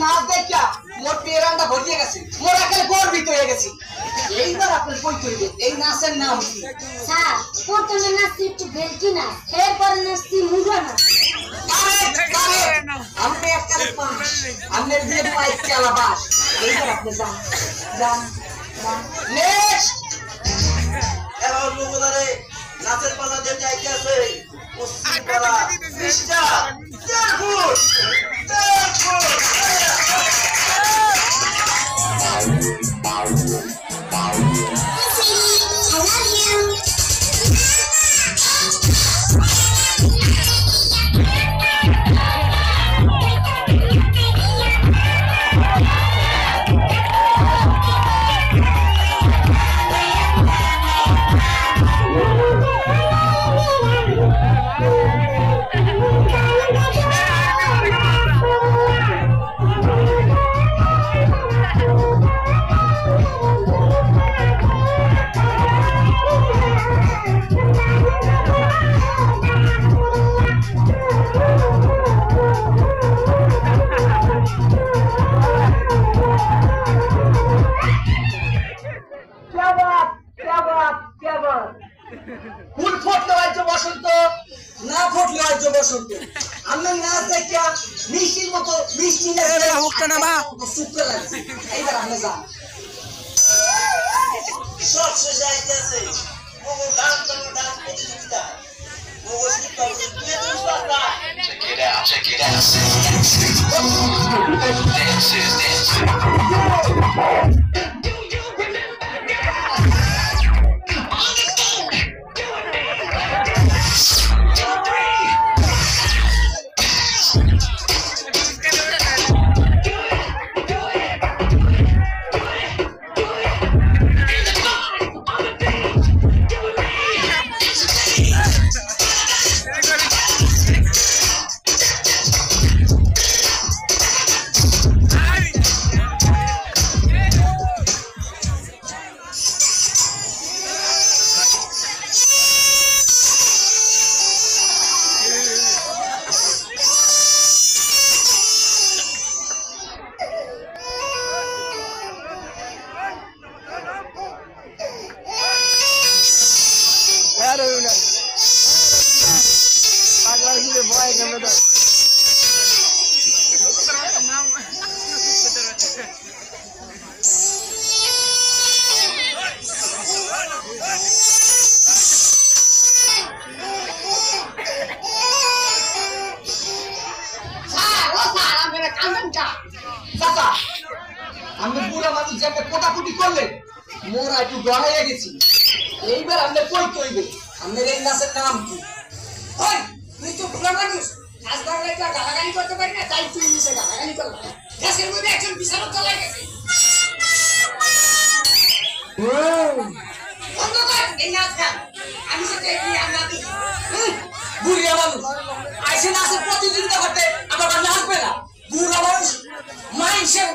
নাচ দেখা মোর পেরানটা ভরিয়ে গেছে, মোর একেবারে গর্বিত হয়ে গেছি। এইবার আপনার কই কইবে এই নাচের নাম কি? স্যার প্রথমে নাচছি একটু ভেলকি না, এরপরে নাচছি মুগা নাচ। আপনি একেবারে পাস, আপনার দিয়ে পাইপ চালা বাস। এইবার আপনি যান যান যান নেক্সট। এবার মুগদারে নাচের পালা যে চাইতে আছে পশ্চিম পালা মিস্টার দেখুন ফুল ফুটলে হয়তো বসন্ত, না ফুটলে হয়তো বসন্ত। আমরা নাচ দেখা মিষ্টির মতো মিষ্টি শুক্র লাগছে। এইবার আমরা যান সব শেষে আইতেছে মগো গান প্রতিযোগিতা। মগো শিক্ষা check it out, check it out. Dances, dances. আমি বুড়া মানুষ যে একটা কোটাকুটি করলেন, মোরা একটু ডরাইয়া গেছি। এইবার আমরা কই কইবে আমাদের এই নাচের নাম কি? ওই তুই তো বুড়া মানুষ, কাজ করলে তো গালাগালি করতে পারি না, তাই তুই নিচে গালাগালি করলি। দেশের মধ্যে একজন বিচারক চলে গেছে। বন্ধ কর এই নাচ গান, আমি সাথে আমরা দিই। বুড়িয়া মানুষ আইসে নাচের প্রতিযোগিতা করতে, আবার নাচবে না। বুড়া মানুষ মাইন্ডসেট